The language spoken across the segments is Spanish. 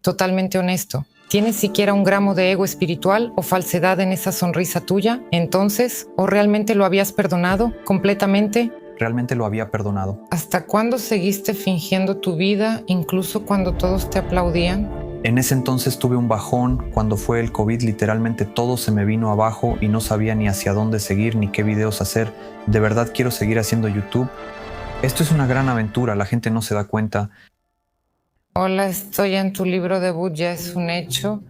totalmente honesto. ¿Tienes siquiera un gramo de ego espiritual o falsedad en esa sonrisa tuya? Entonces, ¿o realmente lo habías perdonado completamente? Realmente lo había perdonado. ¿Hasta cuándo seguiste fingiendo tu vida, incluso cuando todos te aplaudían? En ese entonces tuve un bajón. Cuando fue el COVID, literalmente todo se me vino abajo y no sabía ni hacia dónde seguir ni qué videos hacer. De verdad quiero seguir haciendo YouTube. Esto es una gran aventura, la gente no se da cuenta. Hola, estoy en tu libro debut, ya es un hecho.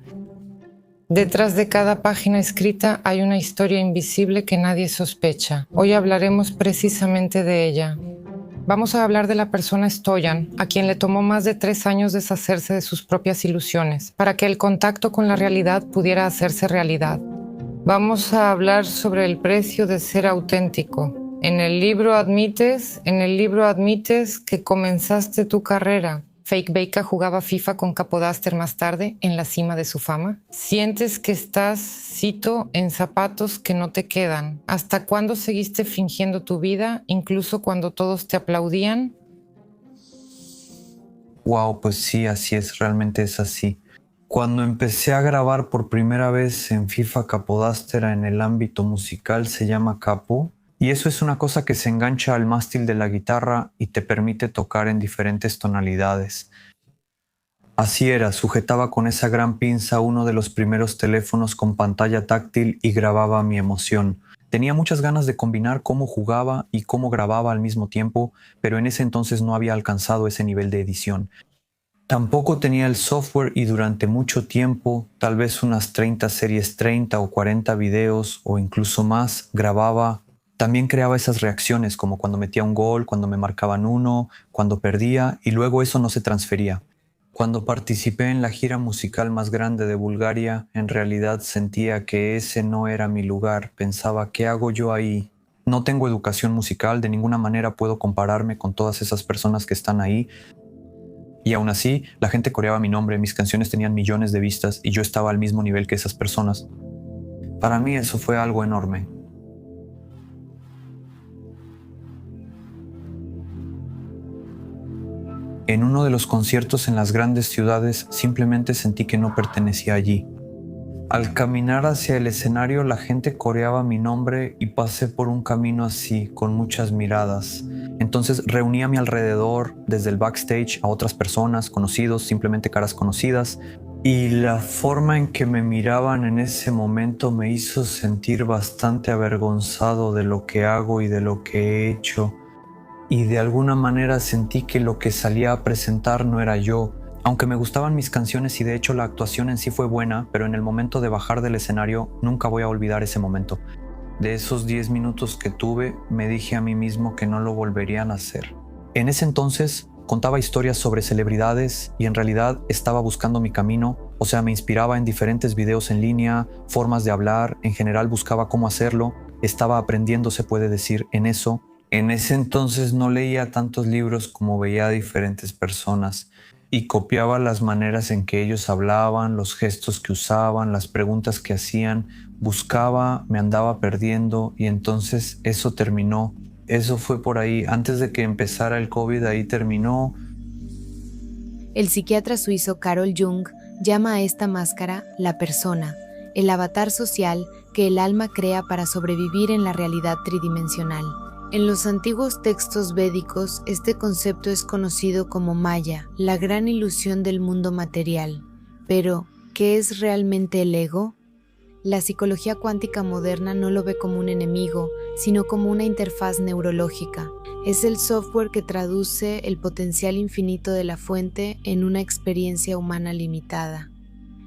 Detrás de cada página escrita hay una historia invisible que nadie sospecha. Hoy hablaremos precisamente de ella. Vamos a hablar de la persona Stoyan, a quien le tomó más de 3 años deshacerse de sus propias ilusiones, para que el contacto con la realidad pudiera hacerse realidad. Vamos a hablar sobre el precio de ser auténtico. En el libro admites que comenzaste tu carrera. Fake Beika jugaba FIFA con Capodaster más tarde, en la cima de su fama. Sientes que estás, cito, en zapatos que no te quedan. ¿Hasta cuándo seguiste fingiendo tu vida, incluso cuando todos te aplaudían? Wow, pues sí, así es, realmente es así. Cuando empecé a grabar por primera vez en FIFA Capodaster en el ámbito musical se llama Capo, y eso es una cosa que se engancha al mástil de la guitarra y te permite tocar en diferentes tonalidades. Así era, sujetaba con esa gran pinza uno de los primeros teléfonos con pantalla táctil y grababa mi emoción. Tenía muchas ganas de combinar cómo jugaba y cómo grababa al mismo tiempo, pero en ese entonces no había alcanzado ese nivel de edición. Tampoco tenía el software y durante mucho tiempo, tal vez unas 30 series, 30 o 40 videos o incluso más, grababa. También creaba esas reacciones como cuando metía un gol, cuando me marcaban uno, cuando perdía y luego eso no se transfería. Cuando participé en la gira musical más grande de Bulgaria, en realidad sentía que ese no era mi lugar. Pensaba, ¿qué hago yo ahí? No tengo educación musical, de ninguna manera puedo compararme con todas esas personas que están ahí. Y aún así, la gente coreaba mi nombre, mis canciones tenían millones de vistas y yo estaba al mismo nivel que esas personas. Para mí eso fue algo enorme. En uno de los conciertos en las grandes ciudades simplemente sentí que no pertenecía allí. Al caminar hacia el escenario la gente coreaba mi nombre y pasé por un camino así, con muchas miradas. Entonces reuní a mi alrededor, desde el backstage, a otras personas, conocidos, simplemente caras conocidas, y la forma en que me miraban en ese momento me hizo sentir bastante avergonzado de lo que hago y de lo que he hecho. Y de alguna manera sentí que lo que salía a presentar no era yo. Aunque me gustaban mis canciones y de hecho la actuación en sí fue buena, pero en el momento de bajar del escenario nunca voy a olvidar ese momento. De esos 10 minutos que tuve, me dije a mí mismo que no lo volverían a hacer. En ese entonces contaba historias sobre celebridades y en realidad estaba buscando mi camino, o sea, me inspiraba en diferentes videos en línea, formas de hablar, en general buscaba cómo hacerlo, estaba aprendiendo, se puede decir, en eso. En ese entonces no leía tantos libros como veía a diferentes personas y copiaba las maneras en que ellos hablaban, los gestos que usaban, las preguntas que hacían, buscaba, me andaba perdiendo y entonces eso terminó. Eso fue por ahí, antes de que empezara el COVID, ahí terminó. El psiquiatra suizo Carl Jung llama a esta máscara la persona, el avatar social que el alma crea para sobrevivir en la realidad tridimensional. En los antiguos textos védicos, este concepto es conocido como Maya, la gran ilusión del mundo material. Pero, ¿qué es realmente el ego? La psicología cuántica moderna no lo ve como un enemigo, sino como una interfaz neurológica. Es el software que traduce el potencial infinito de la fuente en una experiencia humana limitada.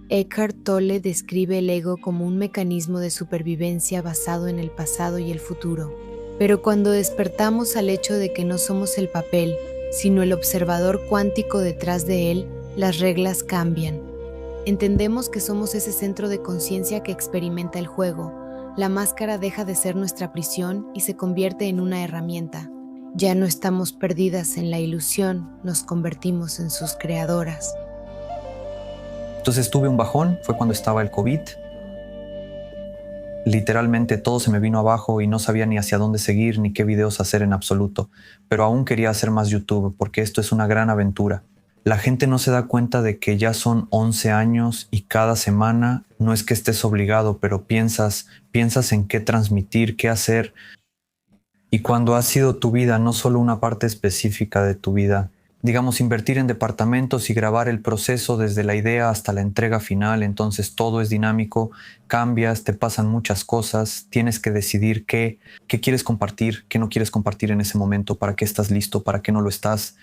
Eckhart Tolle describe el ego como un mecanismo de supervivencia basado en el pasado y el futuro. Pero cuando despertamos al hecho de que no somos el papel, sino el observador cuántico detrás de él, las reglas cambian. Entendemos que somos ese centro de conciencia que experimenta el juego. La máscara deja de ser nuestra prisión y se convierte en una herramienta. Ya no estamos perdidas en la ilusión, nos convertimos en sus creadoras. Entonces tuve un bajón, fue cuando estaba el COVID. Literalmente todo se me vino abajo y no sabía ni hacia dónde seguir ni qué videos hacer en absoluto, pero aún quería hacer más YouTube porque esto es una gran aventura. La gente no se da cuenta de que ya son 11 años y cada semana no es que estés obligado, pero piensas en qué transmitir, qué hacer. Y cuando ha sido tu vida, no solo una parte específica de tu vida, digamos, invertir en departamentos y grabar el proceso desde la idea hasta la entrega final, entonces todo es dinámico, cambias, te pasan muchas cosas, tienes que decidir qué quieres compartir, qué no quieres compartir en ese momento, para qué estás listo, para qué no lo estás.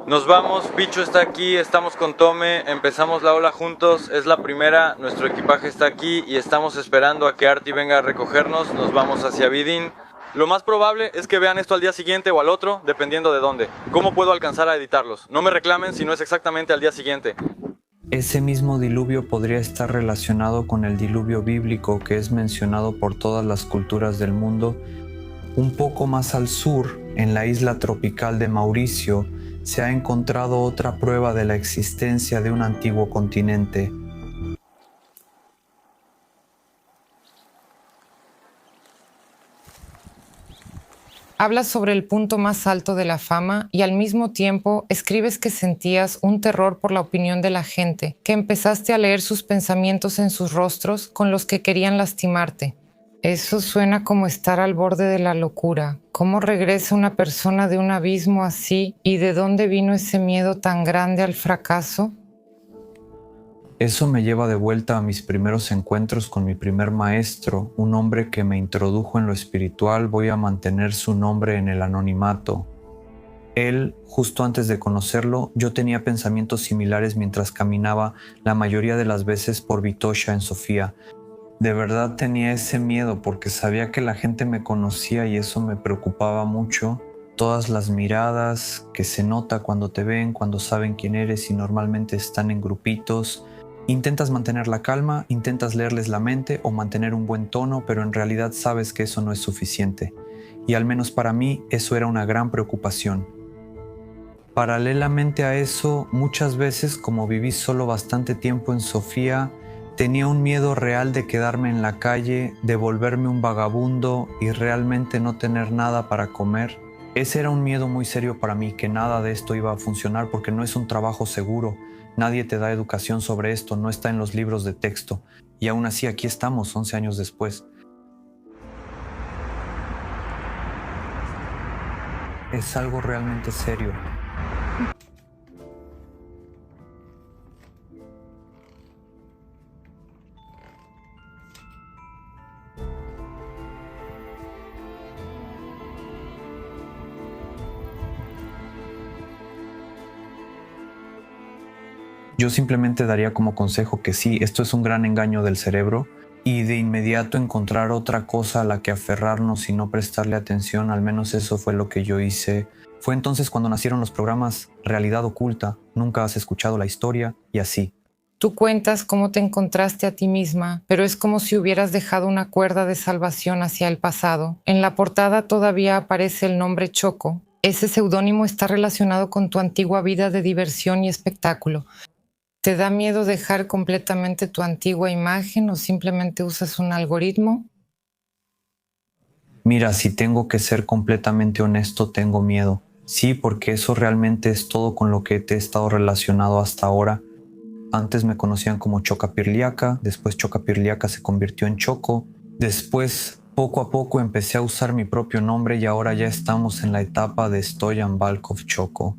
Nos vamos, Pichu está aquí, estamos con Tome, empezamos la ola juntos, es la primera, nuestro equipaje está aquí y estamos esperando a que Arti venga a recogernos, nos vamos hacia Vidin. Lo más probable es que vean esto al día siguiente o al otro, dependiendo de dónde. ¿Cómo puedo alcanzar a editarlos? No me reclamen si no es exactamente al día siguiente. Ese mismo diluvio podría estar relacionado con el diluvio bíblico que es mencionado por todas las culturas del mundo. Un poco más al sur, en la isla tropical de Mauricio, se ha encontrado otra prueba de la existencia de un antiguo continente. Hablas sobre el punto más alto de la fama y al mismo tiempo escribes que sentías un terror por la opinión de la gente, que empezaste a leer sus pensamientos en sus rostros con los que querían lastimarte. Eso suena como estar al borde de la locura. ¿Cómo regresa una persona de un abismo así y de dónde vino ese miedo tan grande al fracaso? Eso me lleva de vuelta a mis primeros encuentros con mi primer maestro, un hombre que me introdujo en lo espiritual. Voy a mantener su nombre en el anonimato. Él, justo antes de conocerlo, yo tenía pensamientos similares mientras caminaba la mayoría de las veces por Vitosha en Sofía. De verdad tenía ese miedo porque sabía que la gente me conocía y eso me preocupaba mucho. Todas las miradas que se nota cuando te ven, cuando saben quién eres y normalmente están en grupitos. Intentas mantener la calma, intentas leerles la mente o mantener un buen tono, pero en realidad sabes que eso no es suficiente. Y al menos para mí eso era una gran preocupación. Paralelamente a eso, muchas veces, como viví solo bastante tiempo en Sofía, tenía un miedo real de quedarme en la calle, de volverme un vagabundo y realmente no tener nada para comer. Ese era un miedo muy serio para mí, que nada de esto iba a funcionar porque no es un trabajo seguro. Nadie te da educación sobre esto, no está en los libros de texto. Y aún así aquí estamos, 11 años después. Es algo realmente serio. Yo simplemente daría como consejo que sí, esto es un gran engaño del cerebro y de inmediato encontrar otra cosa a la que aferrarnos y no prestarle atención. Al menos eso fue lo que yo hice. Fue entonces cuando nacieron los programas Realidad Oculta, Nunca has escuchado la historia y así. Tú cuentas cómo te encontraste a ti misma, pero es como si hubieras dejado una cuerda de salvación hacia el pasado. En la portada todavía aparece el nombre Choco. Ese seudónimo está relacionado con tu antigua vida de diversión y espectáculo. ¿Te da miedo dejar completamente tu antigua imagen o simplemente usas un algoritmo? Mira, si tengo que ser completamente honesto, tengo miedo. Sí, porque eso realmente es todo con lo que te he estado relacionado hasta ahora. Antes me conocían como Chocapirliaca, después Chocapirliaca se convirtió en Choco. Después, poco a poco, empecé a usar mi propio nombre y ahora ya estamos en la etapa de Stoyan Balkov Choco.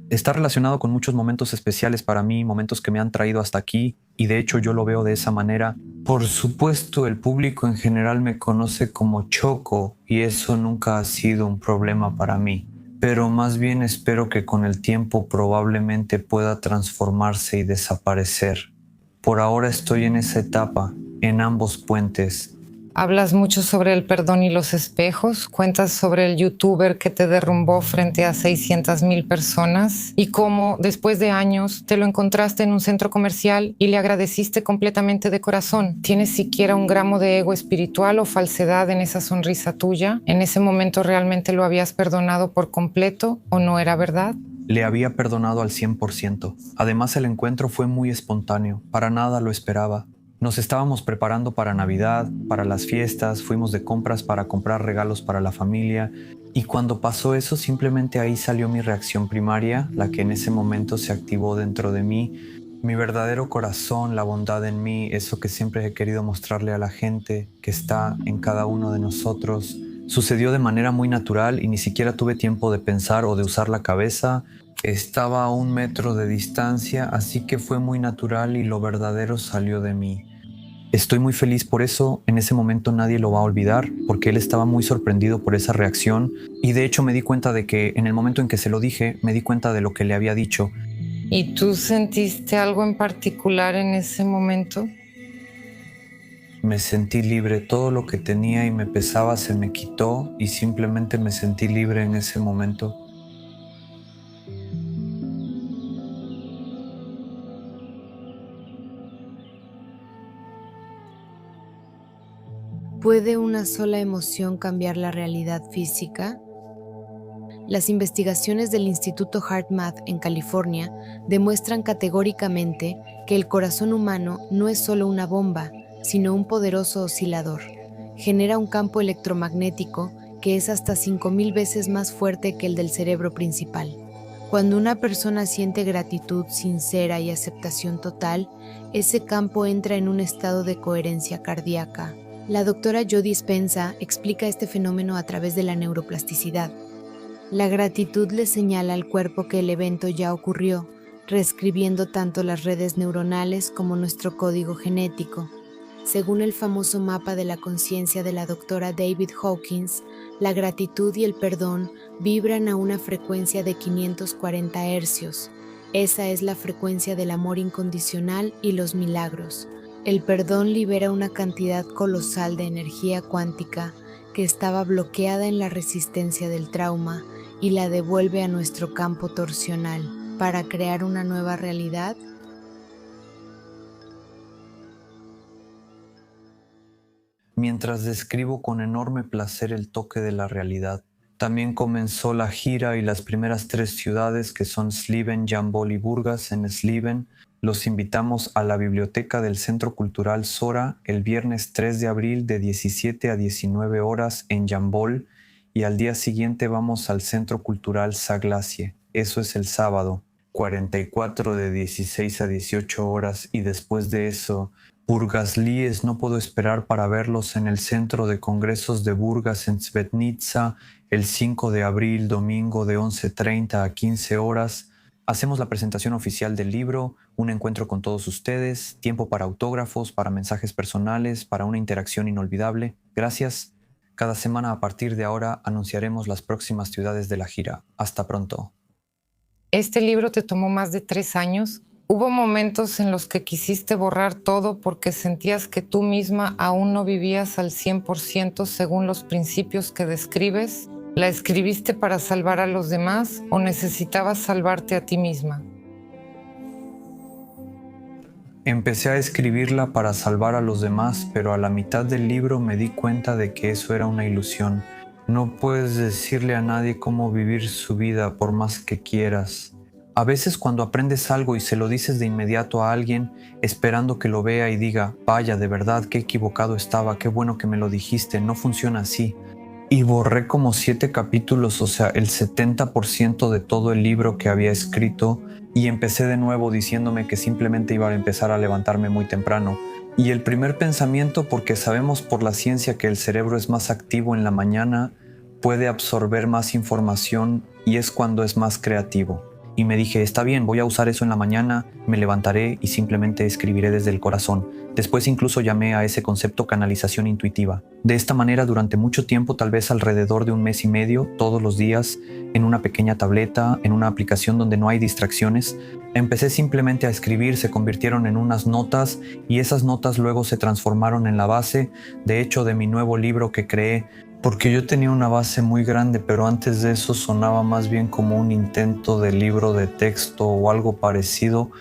Está relacionado con muchos momentos especiales para mí, momentos que me han traído hasta aquí, y de hecho yo lo veo de esa manera. Por supuesto, el público en general me conoce como Choco y eso nunca ha sido un problema para mí. Pero más bien espero que con el tiempo probablemente pueda transformarse y desaparecer. Por ahora estoy en esa etapa, en ambos puentes. Hablas mucho sobre el perdón y los espejos, cuentas sobre el youtuber que te derrumbó frente a 600,000 personas y cómo después de años te lo encontraste en un centro comercial y le agradeciste completamente de corazón. ¿Tienes siquiera un gramo de ego espiritual o falsedad en esa sonrisa tuya? ¿En ese momento realmente lo habías perdonado por completo o no era verdad? Le había perdonado al 100%. Además, el encuentro fue muy espontáneo, para nada lo esperaba. Nos estábamos preparando para Navidad, para las fiestas, fuimos de compras para comprar regalos para la familia y cuando pasó eso simplemente ahí salió mi reacción primaria, la que en ese momento se activó dentro de mí, mi verdadero corazón, la bondad en mí, eso que siempre he querido mostrarle a la gente que está en cada uno de nosotros. Sucedió de manera muy natural y ni siquiera tuve tiempo de pensar o de usar la cabeza. Estaba a 1 metro de distancia, así que fue muy natural y lo verdadero salió de mí. Estoy muy feliz por eso, en ese momento nadie lo va a olvidar, porque él estaba muy sorprendido por esa reacción y de hecho me di cuenta de que en el momento en que se lo dije, me di cuenta de lo que le había dicho. ¿Y tú sentiste algo en particular en ese momento? Me sentí libre, todo lo que tenía y me pesaba se me quitó y simplemente me sentí libre en ese momento. ¿Puede una sola emoción cambiar la realidad física? Las investigaciones del Instituto HeartMath en California demuestran categóricamente que el corazón humano no es solo una bomba, sino un poderoso oscilador. Genera un campo electromagnético que es hasta 5000 veces más fuerte que el del cerebro principal. Cuando una persona siente gratitud sincera y aceptación total, ese campo entra en un estado de coherencia cardíaca. La doctora Joe Dispenza explica este fenómeno a través de la neuroplasticidad. La gratitud le señala al cuerpo que el evento ya ocurrió, reescribiendo tanto las redes neuronales como nuestro código genético. Según el famoso mapa de la conciencia de la doctora David Hawkins, la gratitud y el perdón vibran a una frecuencia de 540 Hz. Esa es la frecuencia del amor incondicional y los milagros. El perdón libera una cantidad colosal de energía cuántica que estaba bloqueada en la resistencia del trauma y la devuelve a nuestro campo torsional para crear una nueva realidad. Mientras describo con enorme placer el toque de la realidad. También comenzó la gira y las primeras 3 ciudades que son Sliven, Jambol y Burgas. En Sliven los invitamos a la biblioteca del Centro Cultural Sora el viernes 3 de abril de 17 a 19 horas en Jambol y al día siguiente vamos al Centro Cultural Saglacie. Eso es el sábado, 44 de 16 a 18 horas y después de eso Burgaslíes, no puedo esperar para verlos en el Centro de Congresos de Burgas en Svetnica el 5 de abril, domingo de 11:30 a 15 horas. Hacemos la presentación oficial del libro, un encuentro con todos ustedes, tiempo para autógrafos, para mensajes personales, para una interacción inolvidable. Gracias. Cada semana a partir de ahora anunciaremos las próximas ciudades de la gira. Hasta pronto. Este libro te tomó más de 3 años. ¿Hubo momentos en los que quisiste borrar todo porque sentías que tú misma aún no vivías al 100% según los principios que describes? ¿La escribiste para salvar a los demás o necesitabas salvarte a ti misma? Empecé a escribirla para salvar a los demás, pero a la mitad del libro me di cuenta de que eso era una ilusión. No puedes decirle a nadie cómo vivir su vida por más que quieras. A veces cuando aprendes algo y se lo dices de inmediato a alguien, esperando que lo vea y diga, vaya, de verdad, qué equivocado estaba, qué bueno que me lo dijiste, no funciona así. Y borré como 7 capítulos, o sea, el 70% de todo el libro que había escrito y empecé de nuevo diciéndome que simplemente iba a empezar a levantarme muy temprano. Y el primer pensamiento, porque sabemos por la ciencia que el cerebro es más activo en la mañana, puede absorber más información y es cuando es más creativo. Y me dije, está bien, voy a usar eso en la mañana, me levantaré y simplemente escribiré desde el corazón. Después incluso llamé a ese concepto canalización intuitiva. De esta manera, durante mucho tiempo, tal vez alrededor de 1 mes y medio, todos los días, en una pequeña tableta, en una aplicación donde no hay distracciones, empecé simplemente a escribir, se convirtieron en unas notas y esas notas luego se transformaron en la base, de hecho, de mi nuevo libro que creé. Porque yo tenía una base muy grande, pero antes de eso sonaba más bien como un intento de libro de texto o algo parecido.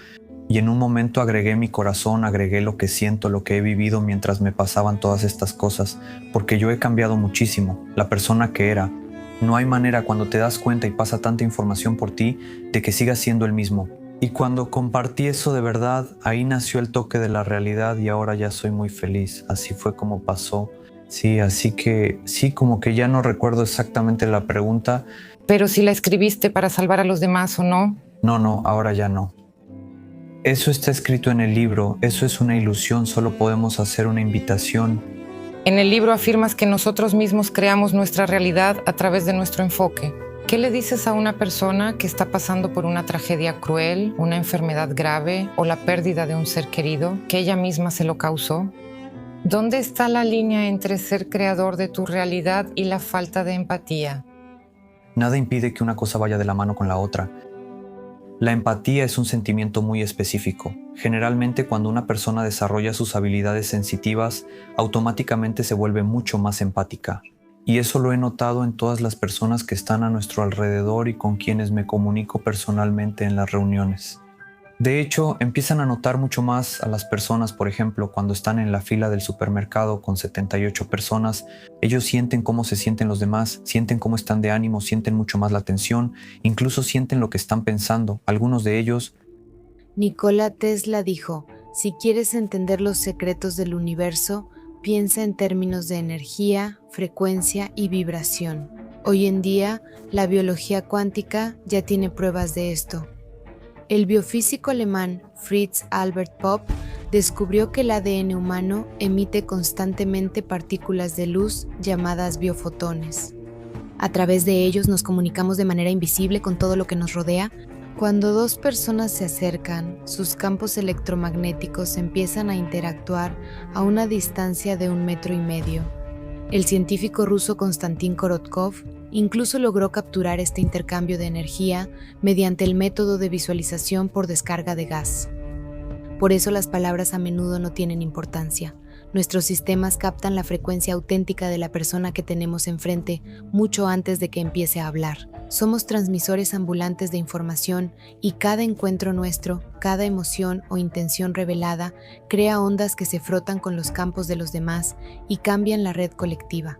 Y en un momento agregué mi corazón, agregué lo que siento, lo que he vivido mientras me pasaban todas estas cosas. Porque yo he cambiado muchísimo, la persona que era. No hay manera cuando te das cuenta y pasa tanta información por ti de que sigas siendo el mismo. Y cuando compartí eso de verdad, ahí nació el toque de la realidad y ahora ya soy muy feliz. Así fue como pasó. Sí, así que sí, como que ya no recuerdo exactamente la pregunta. Pero si la escribiste para salvar a los demás o no. No, ahora ya no. Eso está escrito en el libro, eso es una ilusión, solo podemos hacer una invitación. En el libro afirmas que nosotros mismos creamos nuestra realidad a través de nuestro enfoque. ¿Qué le dices a una persona que está pasando por una tragedia cruel, una enfermedad grave o la pérdida de un ser querido, que ella misma se lo causó? ¿Dónde está la línea entre ser creador de tu realidad y la falta de empatía? Nada impide que una cosa vaya de la mano con la otra. La empatía es un sentimiento muy específico. Generalmente cuando una persona desarrolla sus habilidades sensitivas, automáticamente se vuelve mucho más empática. Y eso lo he notado en todas las personas que están a nuestro alrededor y con quienes me comunico personalmente en las reuniones. De hecho, empiezan a notar mucho más a las personas, por ejemplo, cuando están en la fila del supermercado con 78 personas, ellos sienten cómo se sienten los demás, sienten cómo están de ánimo, sienten mucho más la tensión, incluso sienten lo que están pensando. Algunos de ellos... Nikola Tesla dijo, si quieres entender los secretos del universo, piensa en términos de energía, frecuencia y vibración. Hoy en día, la biología cuántica ya tiene pruebas de esto. El biofísico alemán Fritz Albert Popp descubrió que el ADN humano emite constantemente partículas de luz llamadas biofotones. A través de ellos nos comunicamos de manera invisible con todo lo que nos rodea. Cuando dos personas se acercan, sus campos electromagnéticos empiezan a interactuar a una distancia de 1,5 metros. El científico ruso Konstantin Korotkov incluso logró capturar este intercambio de energía mediante el método de visualización por descarga de gas. Por eso las palabras a menudo no tienen importancia. Nuestros sistemas captan la frecuencia auténtica de la persona que tenemos enfrente mucho antes de que empiece a hablar. Somos transmisores ambulantes de información y cada encuentro nuestro, cada emoción o intención revelada, crea ondas que se frotan con los campos de los demás y cambian la red colectiva.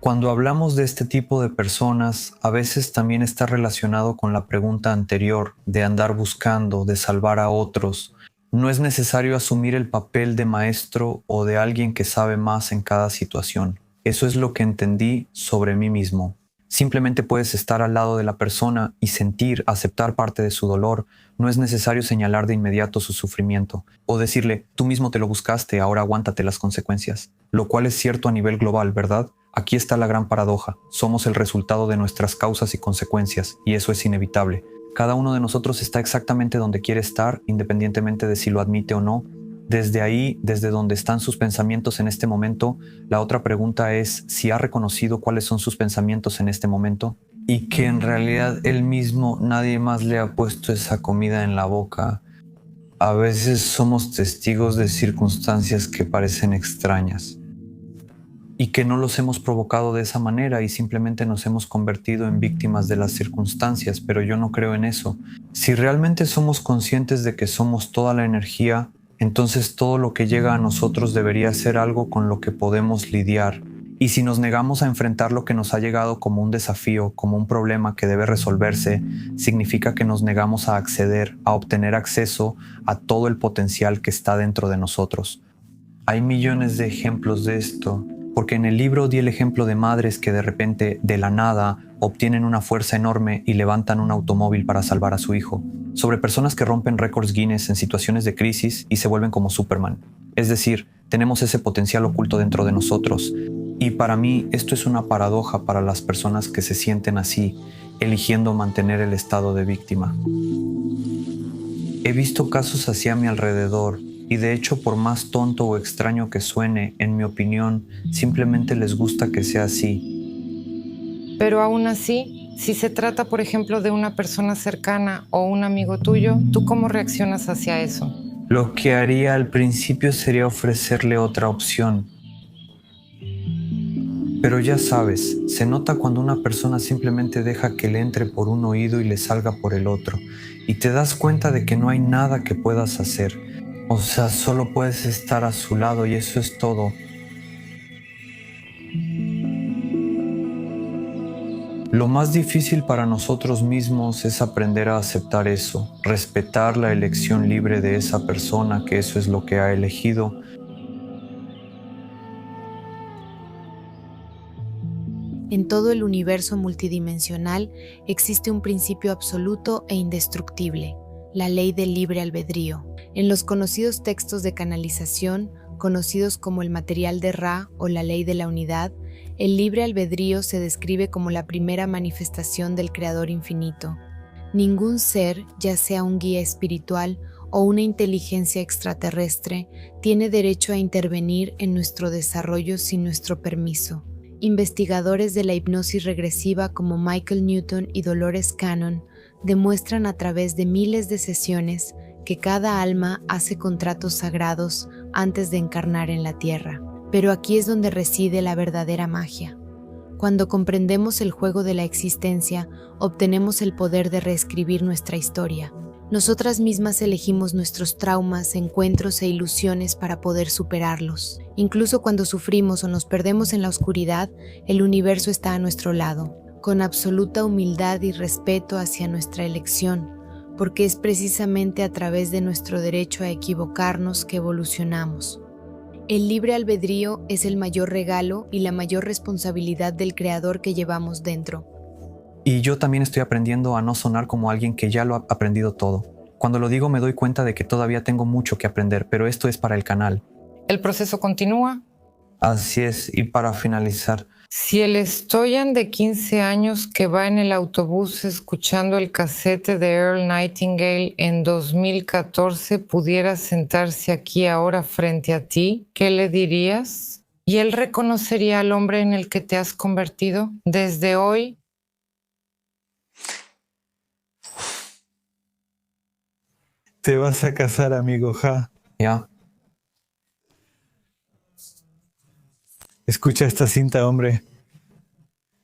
Cuando hablamos de este tipo de personas, a veces también está relacionado con la pregunta anterior de andar buscando, de salvar a otros. No es necesario asumir el papel de maestro o de alguien que sabe más en cada situación. Eso es lo que entendí sobre mí mismo. Simplemente puedes estar al lado de la persona y sentir, aceptar parte de su dolor. No es necesario señalar de inmediato su sufrimiento o decirle, tú mismo te lo buscaste, ahora aguántate las consecuencias. Lo cual es cierto a nivel global, ¿verdad? Aquí está la gran paradoja. Somos el resultado de nuestras causas y consecuencias, y eso es inevitable. Cada uno de nosotros está exactamente donde quiere estar, independientemente de si lo admite o no. Desde ahí, desde donde están sus pensamientos en este momento, la otra pregunta es si ha reconocido cuáles son sus pensamientos en este momento y que en realidad él mismo, nadie más le ha puesto esa comida en la boca. A veces somos testigos de circunstancias que parecen extrañas y que no los hemos provocado de esa manera y simplemente nos hemos convertido en víctimas de las circunstancias, pero yo no creo en eso. Si realmente somos conscientes de que somos toda la energía, entonces todo lo que llega a nosotros debería ser algo con lo que podemos lidiar. Y si nos negamos a enfrentar lo que nos ha llegado como un desafío, como un problema que debe resolverse, significa que nos negamos a acceder, a obtener acceso a todo el potencial que está dentro de nosotros. Hay millones de ejemplos de esto, porque en el libro di el ejemplo de madres que de repente, de la nada, obtienen una fuerza enorme y levantan un automóvil para salvar a su hijo. Sobre personas que rompen récords Guinness en situaciones de crisis y se vuelven como Superman. Es decir, tenemos ese potencial oculto dentro de nosotros. Y para mí esto es una paradoja para las personas que se sienten así, eligiendo mantener el estado de víctima. He visto casos así a mi alrededor y de hecho, por más tonto o extraño que suene, en mi opinión, simplemente les gusta que sea así. Pero aún así, si se trata, por ejemplo, de una persona cercana o un amigo tuyo, ¿tú cómo reaccionas hacia eso? Lo que haría al principio sería ofrecerle otra opción. Pero ya sabes, se nota cuando una persona simplemente deja que le entre por un oído y le salga por el otro, y te das cuenta de que no hay nada que puedas hacer. O sea, solo puedes estar a su lado y eso es todo. Lo más difícil para nosotros mismos es aprender a aceptar eso, respetar la elección libre de esa persona, que eso es lo que ha elegido. En todo el universo multidimensional existe un principio absoluto e indestructible, la ley del libre albedrío. En los conocidos textos de canalización, conocidos como el material de Ra o la ley de la unidad, el libre albedrío se describe como la primera manifestación del Creador infinito. Ningún ser, ya sea un guía espiritual o una inteligencia extraterrestre, tiene derecho a intervenir en nuestro desarrollo sin nuestro permiso. Investigadores de la hipnosis regresiva como Michael Newton y Dolores Cannon demuestran a través de miles de sesiones que cada alma hace contratos sagrados antes de encarnar en la Tierra. Pero aquí es donde reside la verdadera magia. Cuando comprendemos el juego de la existencia, obtenemos el poder de reescribir nuestra historia. Nosotras mismas elegimos nuestros traumas, encuentros e ilusiones para poder superarlos. Incluso cuando sufrimos o nos perdemos en la oscuridad, el universo está a nuestro lado, con absoluta humildad y respeto hacia nuestra elección, porque es precisamente a través de nuestro derecho a equivocarnos que evolucionamos. El libre albedrío es el mayor regalo y la mayor responsabilidad del Creador que llevamos dentro. Y yo también estoy aprendiendo a no sonar como alguien que ya lo ha aprendido todo. Cuando lo digo me doy cuenta de que todavía tengo mucho que aprender, pero esto es para el canal. ¿El proceso continúa? Así es, y para finalizar, Si el Stoyan de 15 años que va en el autobús escuchando el casete de Earl Nightingale en 2014 pudiera sentarse aquí ahora frente a ti, ¿qué le dirías? ¿Y él reconocería al hombre en el que te has convertido? Desde hoy, Te vas a casar, amigo Ja. ya. Escucha esta cinta, hombre.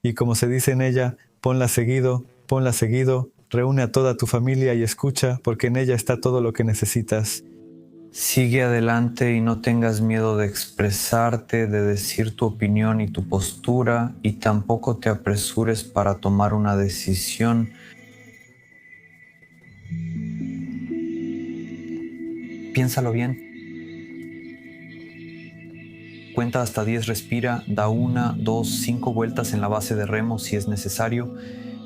Y como se dice en ella, ponla seguido, reúne a toda tu familia y escucha, porque en ella está todo lo que necesitas. Sigue adelante y no tengas miedo de expresarte, de decir tu opinión y tu postura, y tampoco te apresures para tomar una decisión. Piénsalo bien. Cuenta hasta 10, respira, da 1, 2, 5 vueltas en la base de remo si es necesario,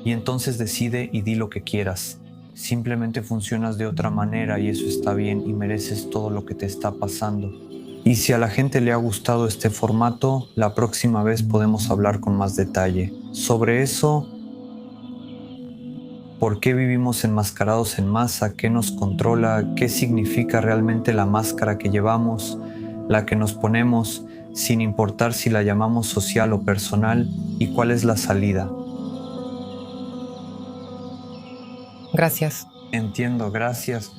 y entonces decide y di lo que quieras. Simplemente funcionas de otra manera y eso está bien y mereces todo lo que te está pasando. Y si a la gente le ha gustado este formato, la próxima vez podemos hablar con más detalle sobre eso. ¿Por qué vivimos enmascarados en masa? ¿Qué nos controla? ¿Qué significa realmente la máscara que llevamos, la que nos ponemos, sin importar si la llamamos social o personal? ¿Y cuál es la salida? gracias. Entiendo, gracias.